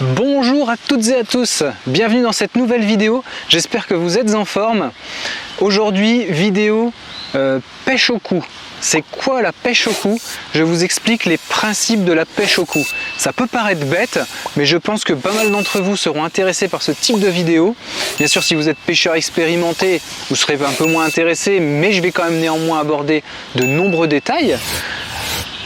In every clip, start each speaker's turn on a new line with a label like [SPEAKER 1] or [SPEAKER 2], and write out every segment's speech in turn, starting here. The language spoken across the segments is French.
[SPEAKER 1] Bonjour à toutes et à tous, bienvenue dans cette nouvelle vidéo, j'espère que vous êtes en forme. Aujourd'hui, vidéo pêche au cou. C'est quoi la pêche au cou? Je vous explique les principes de la pêche au cou. Ça peut paraître bête, mais je pense que pas mal d'entre vous seront intéressés par ce type de vidéo. Bien sûr, si vous êtes pêcheur expérimenté, vous serez un peu moins intéressé, mais je vais quand même néanmoins aborder de nombreux détails.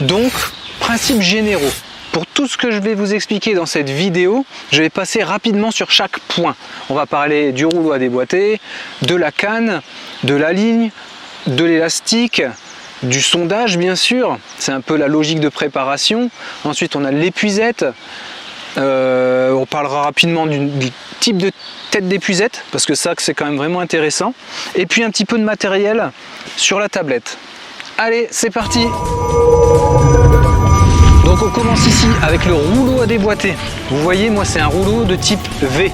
[SPEAKER 1] Donc, principes généraux. Pour tout ce que je vais vous expliquer dans cette vidéo, je vais passer rapidement sur chaque point. On va parler du rouleau à déboîter, de la canne, de la ligne, de l'élastique, du sondage bien sûr, c'est un peu la logique de préparation. Ensuite on a l'épuisette, on parlera rapidement du type de tête d'épuisette, parce que ça c'est quand même vraiment intéressant. Et puis un petit peu de matériel sur la tablette. Allez, c'est parti! Donc on commence ici avec le rouleau à déboîter. Vous voyez, moi c'est un rouleau de type V.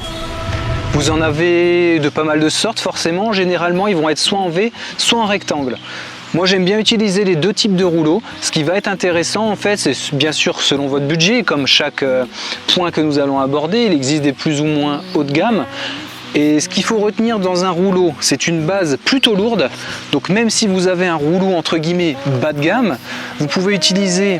[SPEAKER 1] Vous en avez de pas mal de sortes forcément. Généralement ils vont être soit en V, soit en rectangle. Moi j'aime bien utiliser les deux types de rouleaux. Ce qui va être intéressant en fait, c'est bien sûr selon votre budget, comme chaque point que nous allons aborder, il existe des plus ou moins haut de gamme. Et ce qu'il faut retenir dans un rouleau, c'est une base plutôt lourde. Donc même si vous avez un rouleau entre guillemets bas de gamme, vous pouvez utiliser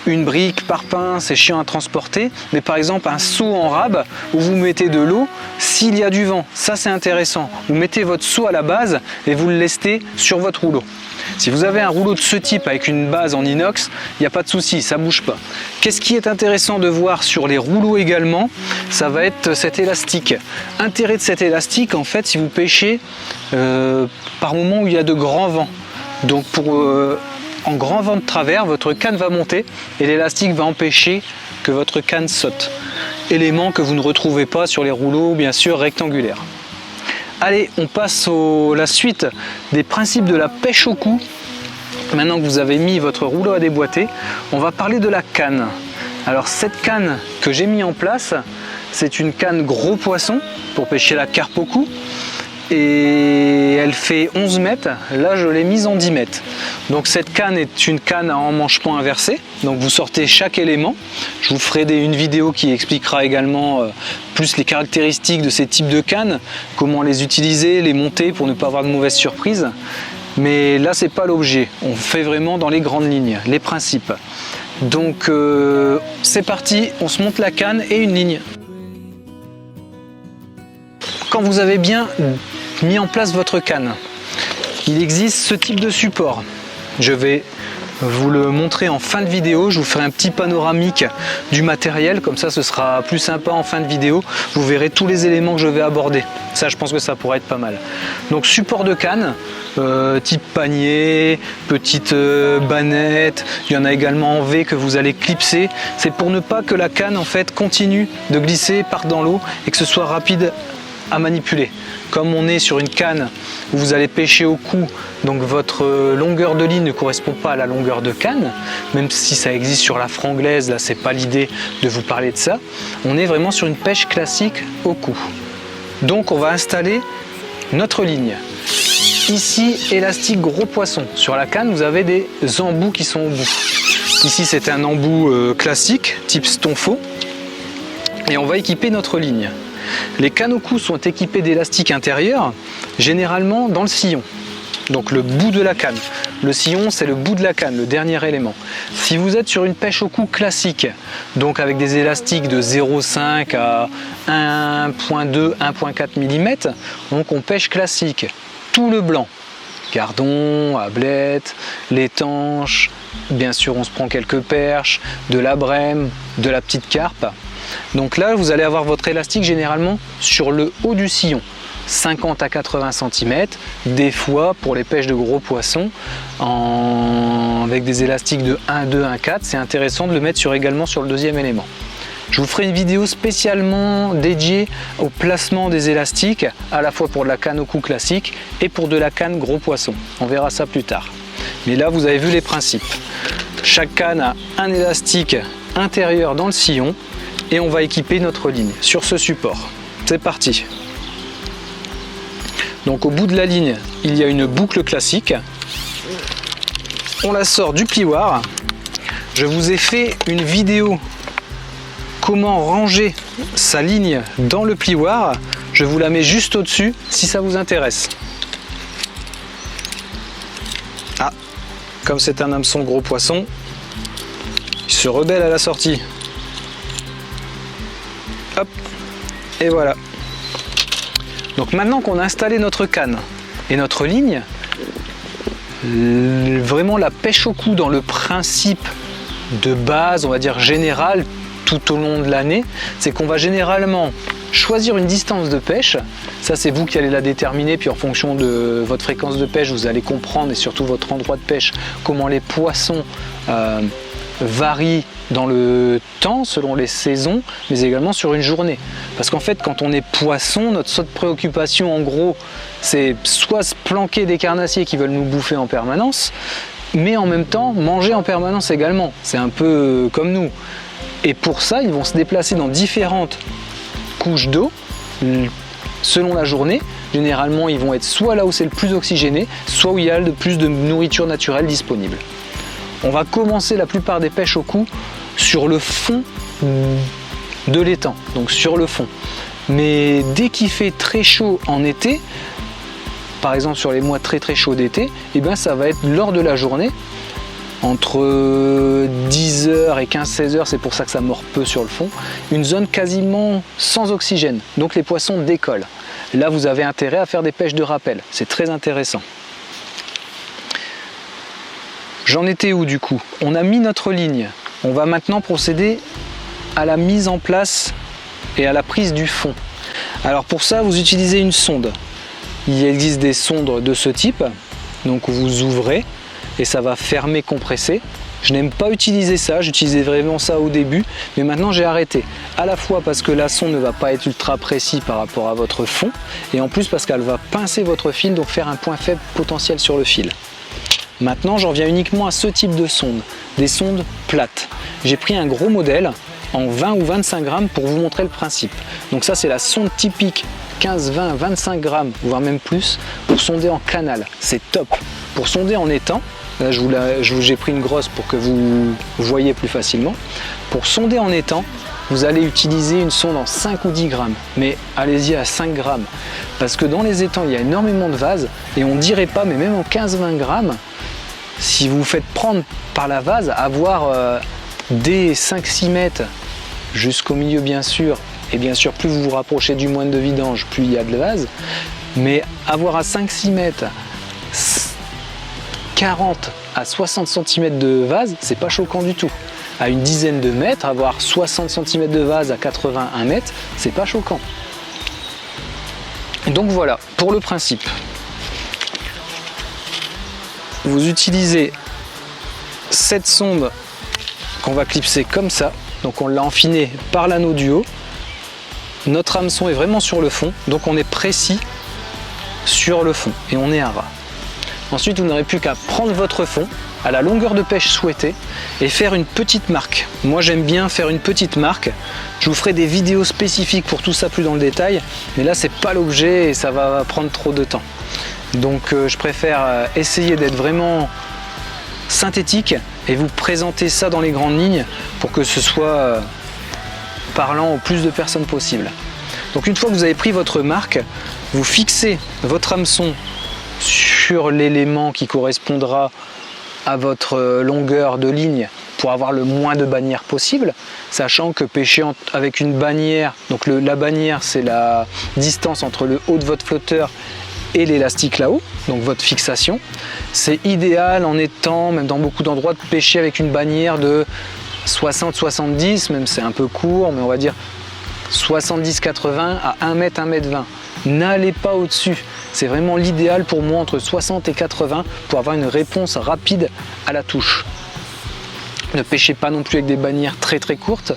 [SPEAKER 1] une brique, parpaing, c'est chiant à transporter, mais par exemple un seau en rab où vous mettez de l'eau s'il y a du vent, ça c'est intéressant. Vous mettez votre seau à la base et vous le laissez sur votre rouleau. Si vous avez un rouleau de ce type avec une base en inox, il n'y a pas de souci, ça ne bouge pas. Qu'est-ce qui est intéressant de voir sur les rouleaux également? Ça va être cet élastique. Intérêt de cet élastique, en fait, si vous pêchez par moment où il y a de grands vents. Donc en grand vent de travers, votre canne va monter et l'élastique va empêcher que votre canne saute. Élément que vous ne retrouvez pas sur les rouleaux, bien sûr, rectangulaires. Allez, on passe à la suite des principes de la pêche au cou. Maintenant que vous avez mis votre rouleau à déboîter, on va parler de la canne. Alors cette canne que j'ai mis en place, c'est une canne gros poisson pour pêcher la carpe au cou. Et elle fait 11 mètres, là je l'ai mise en 10 mètres. Donc cette canne est une canne à emmanchement inversé, donc vous sortez chaque élément. Je vous ferai une vidéo qui expliquera également plus les caractéristiques de ces types de cannes, comment les utiliser, les monter pour ne pas avoir de mauvaises surprises. Mais là c'est pas l'objet, on fait vraiment dans les grandes lignes, les principes. Donc c'est parti, on se monte la canne et une ligne. Quand vous avez bien mis en place votre canne, il existe ce type de support. Je vais vous le montrer en fin de vidéo, je vous ferai un petit panoramique du matériel, comme ça ce sera plus sympa en fin de vidéo, vous verrez tous les éléments que je vais aborder. Ça je pense que ça pourrait être pas mal. Donc support de canne, type panier, petite bannette, il y en a également en V que vous allez clipser. C'est pour ne pas que la canne en fait continue de glisser, parte dans l'eau et que ce soit rapide à manipuler. Comme on est sur une canne où vous allez pêcher au cou, donc votre longueur de ligne ne correspond pas à la longueur de canne, même si ça existe sur la franglaise, là c'est pas l'idée de vous parler de ça. On est vraiment sur une pêche classique au cou. Donc on va installer notre ligne. Ici, élastique gros poisson. Sur la canne, vous avez des embouts qui sont au bout. Ici c'est un embout classique, type stonfo, et on va équiper notre ligne. Les cannes au cou sont équipées d'élastiques intérieurs, généralement dans le sillon, donc le bout de la canne. Le sillon, c'est le bout de la canne, le dernier élément. Si vous êtes sur une pêche au cou classique, donc avec des élastiques de 0,5 à 1,2, 1,4 mm, donc on pêche classique, tout le blanc. Gardon, ablette, l'étanche, bien sûr on se prend quelques perches, de la brème, de la petite carpe. Donc là vous allez avoir votre élastique généralement sur le haut du sillon, 50 à 80 cm, des fois pour les pêches de gros poissons, avec des élastiques de 1,2, 1,4, c'est intéressant de le mettre également sur le deuxième élément. Je vous ferai une vidéo spécialement dédiée au placement des élastiques, à la fois pour de la canne au cou classique et pour de la canne gros poisson. On verra ça plus tard. Mais là, vous avez vu les principes. Chaque canne a un élastique intérieur dans le sillon et on va équiper notre ligne sur ce support. C'est parti. Donc au bout de la ligne, il y a une boucle classique. On la sort du plioir. Je vous ai fait une vidéo comment ranger sa ligne dans le plioir. Je vous la mets juste au-dessus si ça vous intéresse. Ah, comme c'est un hameçon gros poisson, il se rebelle à la sortie. Hop, et voilà. Donc maintenant qu'on a installé notre canne et notre ligne, vraiment la pêche au cou dans le principe de base, on va dire général, tout au long de l'année, c'est qu'on va généralement choisir une distance de pêche. Ça, c'est vous qui allez la déterminer, puis en fonction de votre fréquence de pêche, vous allez comprendre, et surtout votre endroit de pêche, comment les poissons varient dans le temps, selon les saisons, mais également sur une journée. Parce qu'en fait, quand on est poisson, notre seule préoccupation, en gros, c'est soit se planquer des carnassiers qui veulent nous bouffer en permanence, mais en même temps, manger en permanence également. C'est un peu comme nous. Et pour ça, ils vont se déplacer dans différentes couches d'eau selon la journée. Généralement, ils vont être soit là où c'est le plus oxygéné, soit où il y a le plus de nourriture naturelle disponible. On va commencer la plupart des pêches au cou sur le fond de l'étang, donc sur le fond. Mais dès qu'il fait très chaud en été, par exemple sur les mois très chauds d'été, et bien ça va être lors de la journée, entre 10h et 15-16h, c'est pour ça que ça mord peu sur le fond, une zone quasiment sans oxygène, donc les poissons décollent. Là, vous avez intérêt à faire des pêches de rappel, c'est très intéressant. J'en étais où du coup? On a mis notre ligne, on va maintenant procéder à la mise en place et à la prise du fond. Alors pour ça, vous utilisez une sonde. Il existe des sondes de ce type, donc vous ouvrez et ça va fermer, compresser. Je n'aime pas utiliser ça, j'utilisais vraiment ça au début, mais maintenant j'ai arrêté. À la fois parce que la sonde ne va pas être ultra précis par rapport à votre fond, et en plus parce qu'elle va pincer votre fil, donc faire un point faible potentiel sur le fil. Maintenant j'en viens uniquement à ce type de sonde, des sondes plates. J'ai pris un gros modèle en 20 ou 25 grammes pour vous montrer le principe. Donc ça c'est la sonde typique 15, 20, 25 grammes, voire même plus, pour sonder en canal. C'est top. Pour sonder en étang, là j'ai pris une grosse pour que vous voyez plus facilement. Pour sonder en étang, vous allez utiliser une sonde en 5 ou 10 grammes, mais allez-y à 5 grammes. Parce que dans les étangs, il y a énormément de vases, et on ne dirait pas, mais même en 15-20 grammes, si vous vous faites prendre par la vase, avoir des 5-6 mètres jusqu'au milieu bien sûr, et bien sûr plus vous vous rapprochez du moine de vidange, plus il y a de vase, mais avoir à 5-6 mètres 40 à 60 cm de vase, c'est pas choquant du tout. À une dizaine de mètres, avoir 60 cm de vase à 81 mètres, c'est pas choquant. Donc voilà, pour le principe. Vous utilisez cette sonde qu'on va clipser comme ça, donc on l'a enfinée par l'anneau du haut. Notre hameçon est vraiment sur le fond, donc on est précis sur le fond et on est à ras. Ensuite, vous n'aurez plus qu'à prendre votre fond à la longueur de pêche souhaitée et faire une petite marque. Moi, j'aime bien faire une petite marque. Je vous ferai des vidéos spécifiques pour tout ça plus dans le détail, mais là, c'est pas l'objet et ça va prendre trop de temps. Donc, je préfère essayer d'être vraiment synthétique et vous présenter ça dans les grandes lignes pour que ce soit parlant au plus de personnes possible. Donc, une fois que vous avez pris votre marque, vous fixez votre hameçon sur l'élément qui correspondra à votre longueur de ligne pour avoir le moins de bannières possible, sachant que pêcher avec une bannière, donc la bannière c'est la distance entre le haut de votre flotteur et l'élastique là-haut, donc votre fixation. C'est idéal en étant, même dans beaucoup d'endroits, de pêcher avec une bannière de 60-70, même c'est un peu court, mais on va dire 70-80 à 1 mètre, 1 mètre 20. N'allez pas au-dessus. C'est vraiment l'idéal pour moi entre 60 et 80 pour avoir une réponse rapide à la touche. Ne pêchez pas non plus avec des bannières très courtes.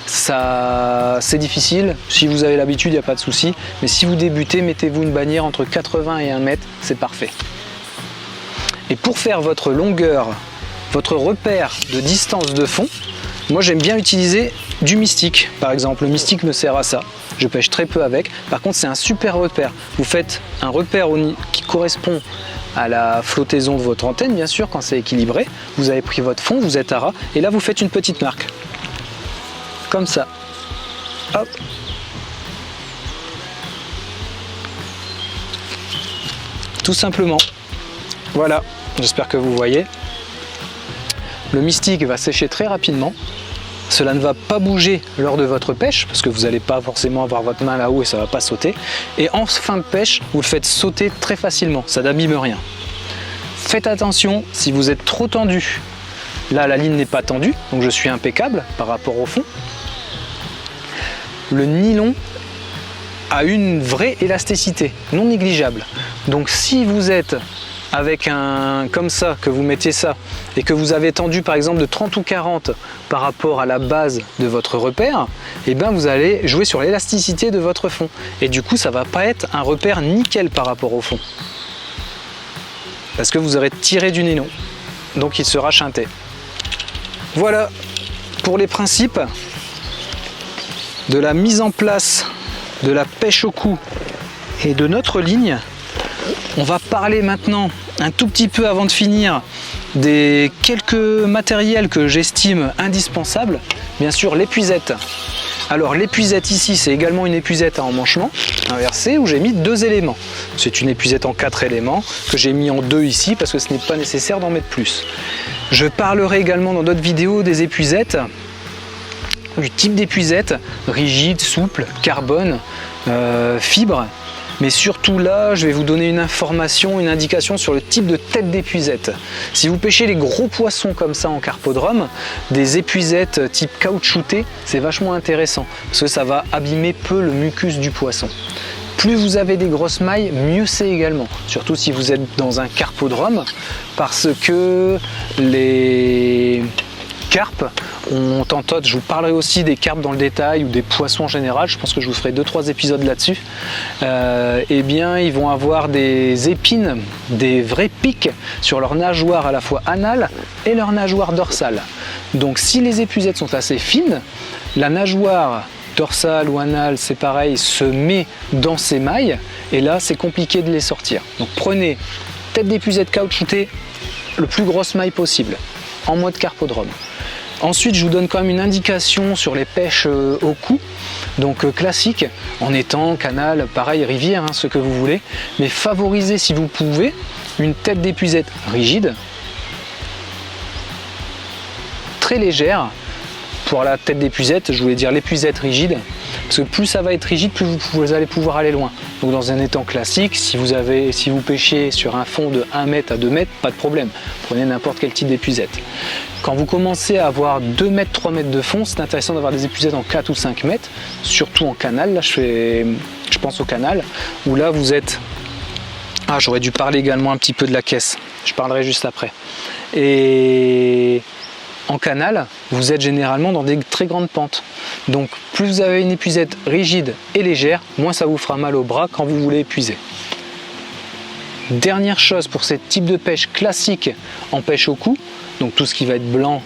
[SPEAKER 1] Ça, c'est difficile. Si vous avez l'habitude, il n'y a pas de souci. Mais si vous débutez, mettez-vous une bannière entre 80 et 1 mètre, c'est parfait. Et pour faire votre longueur, votre repère de distance de fond, moi j'aime bien utiliser du mystique. Par exemple, le mystique me sert à ça. Je pêche très peu avec. Par contre, c'est un super repère. Vous faites un repère qui correspond à la flottaison de votre antenne, bien sûr, quand c'est équilibré. Vous avez pris votre fond, vous êtes à ras, et là, vous faites une petite marque. Comme ça. Hop. Tout simplement. Voilà, j'espère que vous voyez. Le mystique va sécher très rapidement. Cela ne va pas bouger lors de votre pêche, parce que vous n'allez pas forcément avoir votre main là-haut et ça ne va pas sauter. Et en fin de pêche, vous le faites sauter très facilement, ça n'abîme rien. Faites attention, si vous êtes trop tendu, là la ligne n'est pas tendue, donc je suis impeccable par rapport au fond. Le nylon a une vraie élasticité, non négligeable. Donc si vous êtes avec un comme ça, que vous mettez ça et que vous avez tendu par exemple de 30 ou 40 par rapport à la base de votre repère, et bien vous allez jouer sur l'élasticité de votre fond et du coup ça va pas être un repère nickel par rapport au fond parce que vous aurez tiré du nylon, donc il sera chanté. Voilà pour les principes de la mise en place de la pêche au cou et de notre ligne. On va parler maintenant un tout petit peu avant de finir des quelques matériels que j'estime indispensables. Bien sûr l'épuisette. Alors l'épuisette ici c'est également une épuisette à emmanchement inversé où j'ai mis 2 éléments. C'est une épuisette en 4 éléments que j'ai mis en 2 ici parce que ce n'est pas nécessaire d'en mettre plus. Je parlerai également dans d'autres vidéos des épuisettes, du type d'épuisette, rigide, souple, carbone, fibre. Mais surtout là, je vais vous donner une information, une indication sur le type de tête d'épuisette. Si vous pêchez les gros poissons comme ça en carpodrome, des épuisettes type caoutchouté, c'est vachement intéressant parce que ça va abîmer peu le mucus du poisson. Plus vous avez des grosses mailles, mieux c'est également. Surtout si vous êtes dans un carpodrome parce que les carpes on tentote. Je vous parlerai aussi des carpes dans le détail ou des poissons en général, je pense que je vous ferai 2-3 épisodes là-dessus. Eh bien ils vont avoir des épines, des vrais pics sur leur nageoire à la fois anale et leur nageoire dorsale. Donc si les épuisettes sont assez fines, la nageoire dorsale ou anale, c'est pareil, se met dans ces mailles et là c'est compliqué de les sortir. Donc prenez tête d'épuisette caoutchoutée, le plus grosse maille possible, en mode carpodrome. Ensuite, je vous donne quand même une indication sur les pêches au cou, donc classique, en étang, canal, pareil, rivière, ce que vous voulez, mais favorisez si vous pouvez une tête d'épuisette rigide, très légère. Pour la tête d'épuisette, je voulais dire l'épuisette rigide, parce que plus ça va être rigide, plus vous allez pouvoir aller loin. Donc dans un étang classique, si vous pêchez sur un fond de 1 mètre à 2 mètres, pas de problème, prenez n'importe quel type d'épuisette. Quand vous commencez à avoir 2 mètres, 3 mètres de fond, c'est intéressant d'avoir des épuisettes en 4 ou 5 mètres, surtout en canal. Là je pense au canal, où là vous êtes... Ah, j'aurais dû parler également un petit peu de la caisse, je parlerai juste après. Et... en canal, vous êtes généralement dans des très grandes pentes. Donc plus vous avez une épuisette rigide et légère, moins ça vous fera mal au bras quand vous voulez épuiser. Dernière chose pour ce type de pêche classique en pêche au cou, donc tout ce qui va être blanc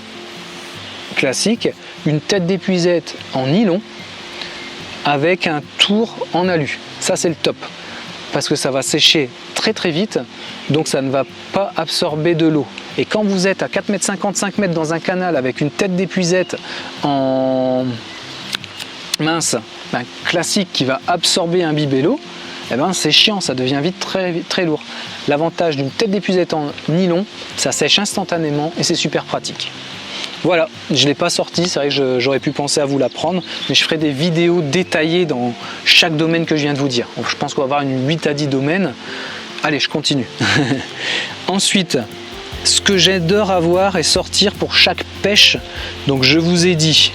[SPEAKER 1] classique, une tête d'épuisette en nylon avec un tour en alu. Ça c'est le top, parce que ça va sécher très vite, donc ça ne va pas absorber de l'eau. Et quand vous êtes à 4,50 m, 5 mètres dans un canal avec une tête d'épuisette en mince, classique qui va absorber, imbiber l'eau, eh ben c'est chiant, ça devient vite très lourd. L'avantage d'une tête d'épuisette en nylon, ça sèche instantanément et c'est super pratique. Voilà, je ne l'ai pas sorti, c'est vrai que j'aurais pu penser à vous l'apprendre, mais je ferai des vidéos détaillées dans chaque domaine que je viens de vous dire. Donc, je pense qu'on va avoir une 8 à 10 domaines. Allez, je continue. Ensuite, ce que j'adore avoir et sortir pour chaque pêche, donc je vous ai dit,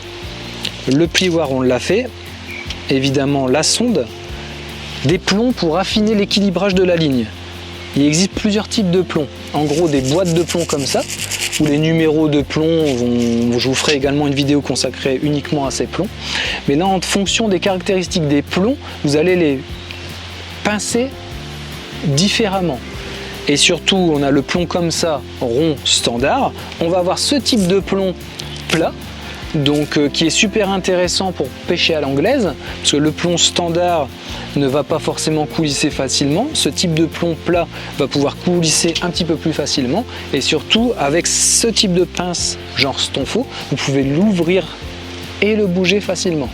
[SPEAKER 1] le plioir on l'a fait, évidemment la sonde, des plombs pour affiner l'équilibrage de la ligne. Il existe plusieurs types de plombs, en gros des boîtes de plomb comme ça, où les numéros de plomb, je vous ferai également une vidéo consacrée uniquement à ces plombs, mais là en fonction des caractéristiques des plombs, vous allez les pincer différemment. Et surtout, on a le plomb comme ça, rond, standard. On va avoir ce type de plomb plat, donc qui est super intéressant pour pêcher à l'anglaise, parce que le plomb standard ne va pas forcément coulisser facilement. Ce type de plomb plat va pouvoir coulisser un petit peu plus facilement. Et surtout, avec ce type de pince, genre stonfo, vous pouvez l'ouvrir et le bouger facilement.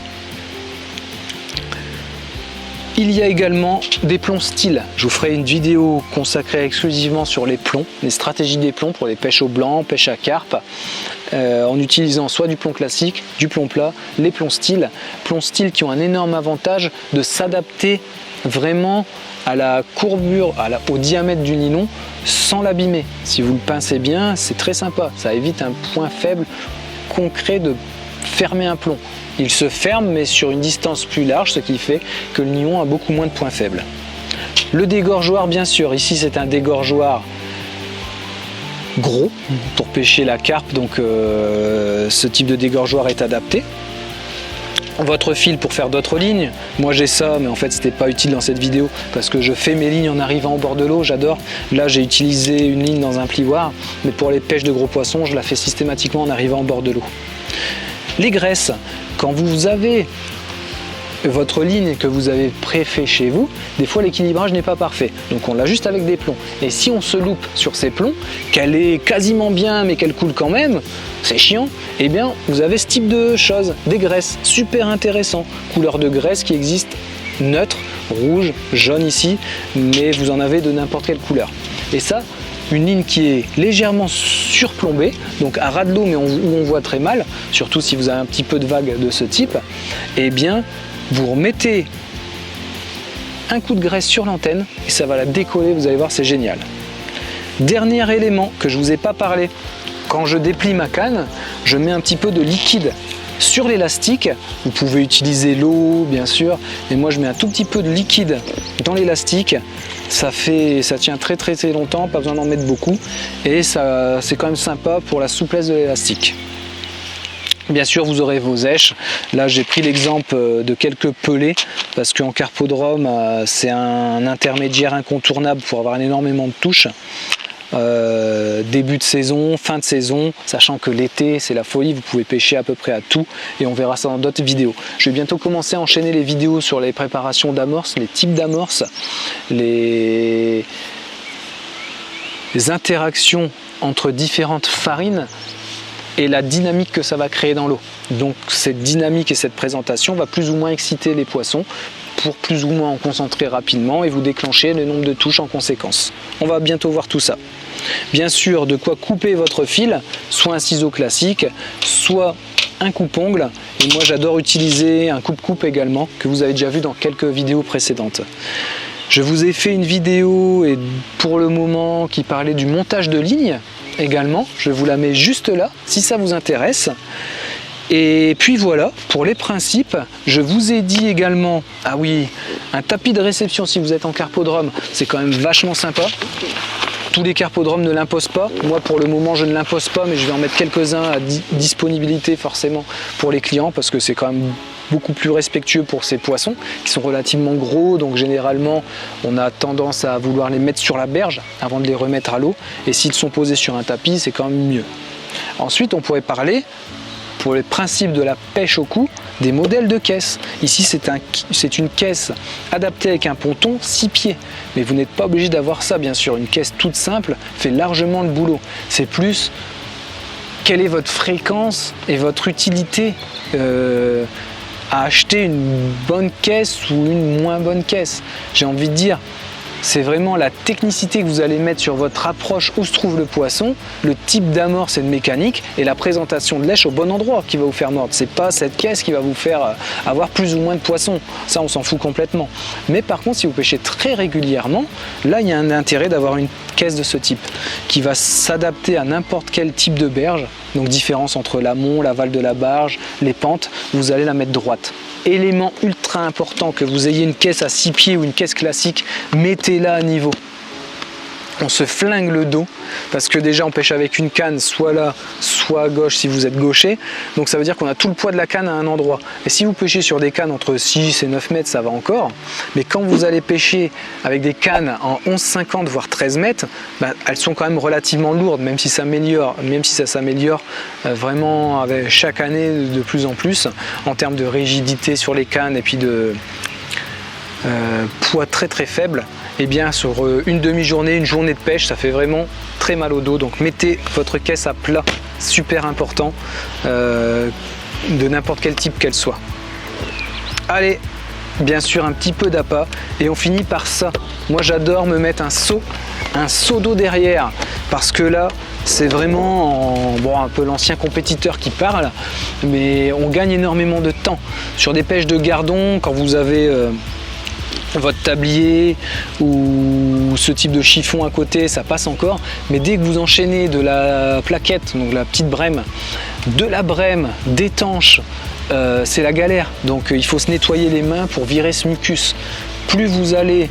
[SPEAKER 1] Il y a également des plombs style. Je vous ferai une vidéo consacrée exclusivement sur les plombs, les stratégies des plombs pour les pêches au blanc, pêche à carpe, en utilisant soit du plomb classique, du plomb plat, les plombs style qui ont un énorme avantage de s'adapter vraiment à la courbure, au diamètre du nylon sans l'abîmer. Si vous le pincez bien, c'est très sympa. Ça évite un point faible concret de fermer un plomb. Il se ferme mais sur une distance plus large, ce qui fait que le nylon a beaucoup moins de points faibles. Le dégorgeoir, bien sûr, ici c'est un dégorgeoir gros pour pêcher la carpe, donc ce type de dégorgeoir est adapté. Votre fil pour faire d'autres lignes, moi j'ai ça mais en fait c'était pas utile dans cette vidéo parce que je fais mes lignes en arrivant au bord de l'eau, j'adore. Là j'ai utilisé une ligne dans un plioir, mais pour les pêches de gros poissons je la fais systématiquement en arrivant au bord de l'eau. Les graisses, quand vous avez votre ligne et que vous avez préfait chez vous, des fois l'équilibrage n'est pas parfait, donc on l'ajuste avec des plombs. Et si on se loupe sur ces plombs, qu'elle est quasiment bien mais qu'elle coule quand même, c'est chiant, et bien vous avez ce type de choses, des graisses, super intéressant, couleur de graisse qui existe neutre, rouge, jaune ici, mais vous en avez de n'importe quelle couleur. Et ça, une ligne qui est légèrement surplombée, donc à ras de l'eau mais où on voit très mal, surtout si vous avez un petit peu de vague de ce type, et bien vous remettez un coup de graisse sur l'antenne et ça va la décoller, vous allez voir, c'est génial. Dernier élément que je ne vous ai pas parlé, quand je déplie ma canne, je mets un petit peu de liquide sur l'élastique. Vous pouvez utiliser l'eau bien sûr, mais moi je mets un tout petit peu de liquide dans l'élastique. Ça tient très longtemps, pas besoin d'en mettre beaucoup, et ça c'est quand même sympa pour la souplesse de l'élastique. Bien sûr, vous aurez vos èches. Là, j'ai pris l'exemple de quelques pelés parce qu'en carpodrome, c'est un intermédiaire incontournable pour avoir énormément de touches. Début de saison, fin de saison, sachant que l'été, c'est la folie, vous pouvez pêcher à peu près à tout et on verra ça dans d'autres vidéos. Je vais bientôt commencer à enchaîner les vidéos sur les préparations d'amorces, les types d'amorces, les interactions entre différentes farines et la dynamique que ça va créer dans l'eau. Donc cette dynamique et cette présentation va plus ou moins exciter les poissons pour plus ou moins en concentrer rapidement et vous déclencher le nombre de touches en conséquence. On va bientôt voir tout ça. Bien sûr, de quoi couper votre fil, soit un ciseau classique, soit un coupe-ongle, et moi j'adore utiliser un coupe-coupe également, que vous avez déjà vu dans quelques vidéos précédentes. Je vous ai fait une vidéo et pour le moment qui parlait du montage de ligne également, je vous la mets juste là si ça vous intéresse. Et puis voilà, pour les principes, je vous ai dit également, ah oui, un tapis de réception si vous êtes en carpodrome, c'est quand même vachement sympa. Tous les carpodromes ne l'imposent pas, moi pour le moment je ne l'impose pas, mais je vais en mettre quelques-uns à disponibilité forcément pour les clients, parce que c'est quand même beaucoup plus respectueux pour ces poissons qui sont relativement gros, donc généralement on a tendance à vouloir les mettre sur la berge avant de les remettre à l'eau, et s'ils sont posés sur un tapis c'est quand même mieux. Ensuite on pourrait parler, pour les principes de la pêche au cou, des modèles de caisse. Ici c'est une caisse adaptée avec un ponton 6 pieds, mais vous n'êtes pas obligé d'avoir ça bien sûr, une caisse toute simple fait largement le boulot. C'est plus quelle est votre fréquence et votre utilité à acheter une bonne caisse ou une moins bonne caisse. J'ai envie de dire, c'est vraiment la technicité que vous allez mettre sur votre approche où se trouve le poisson, le type d'amorce et de mécanique et la présentation de lèche au bon endroit qui va vous faire mordre. C'est pas cette caisse qui va vous faire avoir plus ou moins de poissons, ça on s'en fout complètement. Mais par contre si vous pêchez très régulièrement, là il y a un intérêt d'avoir une caisse de ce type qui va s'adapter à n'importe quel type de berge, donc différence entre l'amont, l'aval de la barge, les pentes, vous allez la mettre droite. Élément ultra important, que vous ayez une caisse à 6 pieds ou une caisse classique, mettez-la à niveau. On se flingue le dos parce que déjà on pêche avec une canne soit là soit à gauche si vous êtes gaucher, donc ça veut dire qu'on a tout le poids de la canne à un endroit. Et si vous pêchez sur des cannes entre 6 et 9 mètres ça va encore, mais quand vous allez pêcher avec des cannes en 11,50 voire 13 mètres, elles sont quand même relativement lourdes, même si ça s'améliore vraiment avec chaque année de plus en plus en termes de rigidité sur les cannes et puis de poids très faible. Et bien sur une demi-journée, une journée de pêche, ça fait vraiment très mal au dos. Donc mettez votre caisse à plat, super important, de n'importe quel type qu'elle soit. Allez, bien sûr un petit peu d'appât et on finit par ça. Moi j'adore me mettre un seau d'eau derrière parce que là c'est vraiment bon, un peu l'ancien compétiteur qui parle, mais on gagne énormément de temps. Sur des pêches de gardon, quand vous avez votre tablier ou ce type de chiffon à côté, ça passe encore, mais dès que vous enchaînez de la plaquette, donc la petite brème, de la brème, d'étanche, c'est la galère. Donc il faut se nettoyer les mains pour virer ce mucus. Plus vous allez,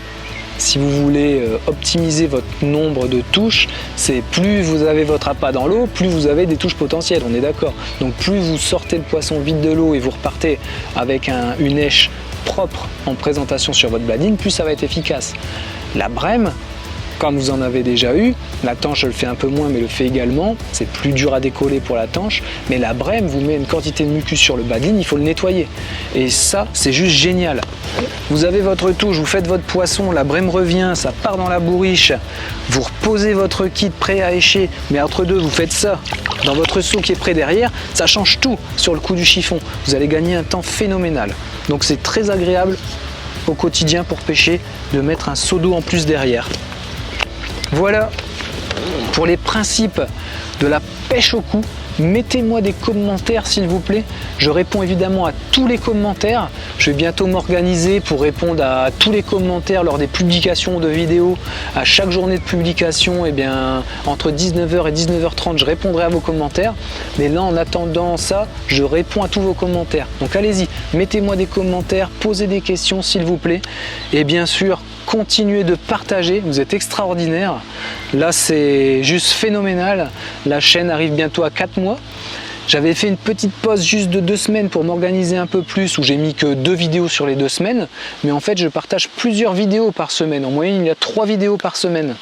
[SPEAKER 1] si vous voulez optimiser votre nombre de touches, c'est plus vous avez votre appât dans l'eau, plus vous avez des touches potentielles, on est d'accord. Donc plus vous sortez le poisson vite de l'eau et vous repartez avec une èche propre en présentation sur votre bladine, plus ça va être efficace. La brème, comme vous en avez déjà eu, la tanche je le fais un peu moins mais le fait également, c'est plus dur à décoller pour la tanche, mais la brème vous met une quantité de mucus sur le bladine, il faut le nettoyer et ça c'est juste génial. Vous avez votre touche, vous faites votre poisson, la brème revient, ça part dans la bourriche, vous reposez votre kit prêt à écher, mais entre deux vous faites ça dans votre seau qui est prêt derrière, ça change tout sur le coup du chiffon, vous allez gagner un temps phénoménal. Donc c'est très agréable au quotidien pour pêcher de mettre un seau d'eau en plus derrière. Voilà pour les principes de la pêche au coup. Mettez-moi des commentaires s'il vous plaît. Je réponds évidemment à tous les commentaires. Je vais bientôt m'organiser pour répondre à tous les commentaires lors des publications de vidéos. À chaque journée de publication, entre 19h et 19h30, je répondrai à vos commentaires. Mais là, en attendant ça, je réponds à tous vos commentaires. Donc allez-y, mettez-moi des commentaires, posez des questions s'il vous plaît. Et bien sûr, continuez de partager, vous êtes extraordinaire. Là c'est juste phénoménal. La chaîne arrive bientôt à 4 mois. J'avais fait une petite pause juste de 2 semaines pour m'organiser un peu plus, où j'ai mis que 2 vidéos sur les 2 semaines. Mais en fait je partage plusieurs vidéos par semaine. En moyenne il y a 3 vidéos par semaine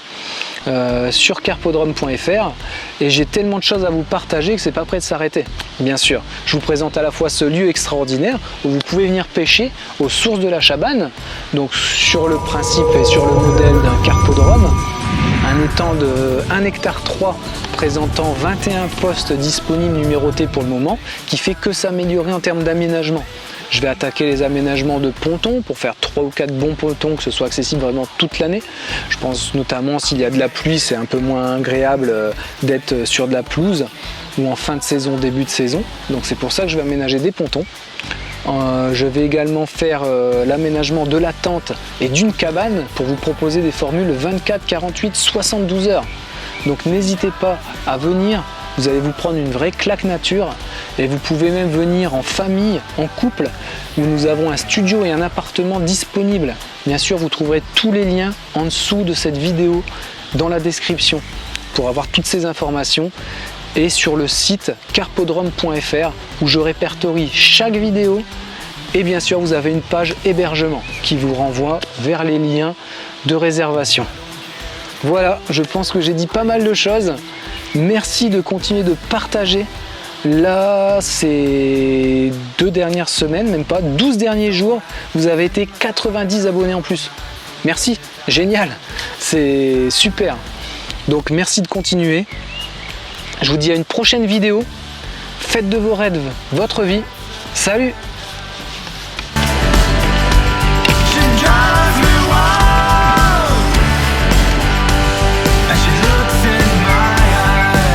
[SPEAKER 1] sur carpodrome.fr et j'ai tellement de choses à vous partager que c'est pas prêt de s'arrêter. Bien sûr, je vous présente à la fois ce lieu extraordinaire où vous pouvez venir pêcher aux sources de la Chabanne, donc sur le principe et sur le modèle d'un carpodrome, un étang de 1,3 hectare présentant 21 postes disponibles numérotés pour le moment, qui fait que s'améliorer en termes d'aménagement. Je vais attaquer les aménagements de pontons pour faire 3 ou 4 bons pontons, que ce soit accessible vraiment toute l'année. Je pense notamment s'il y a de la pluie, c'est un peu moins agréable d'être sur de la pelouse ou en fin de saison, début de saison. Donc c'est pour ça que je vais aménager des pontons. Je vais également faire l'aménagement de la tente et d'une cabane pour vous proposer des formules 24, 48, 72 heures. Donc n'hésitez pas à venir. Vous allez vous prendre une vraie claque nature et vous pouvez même venir en famille, en couple, où nous avons un studio et un appartement disponibles. Bien sûr, vous trouverez tous les liens en dessous de cette vidéo dans la description pour avoir toutes ces informations et sur le site carpodrome.fr où je répertorie chaque vidéo et bien sûr vous avez une page hébergement qui vous renvoie vers les liens de réservation. Voilà, je pense que j'ai dit pas mal de choses. Merci de continuer de partager. Là, ces 2 dernières semaines, même pas 12 derniers jours, vous avez été 90 abonnés en plus. Merci, génial, c'est super. Donc merci de continuer. Je vous dis à une prochaine vidéo. Faites de vos rêves votre vie. Salut!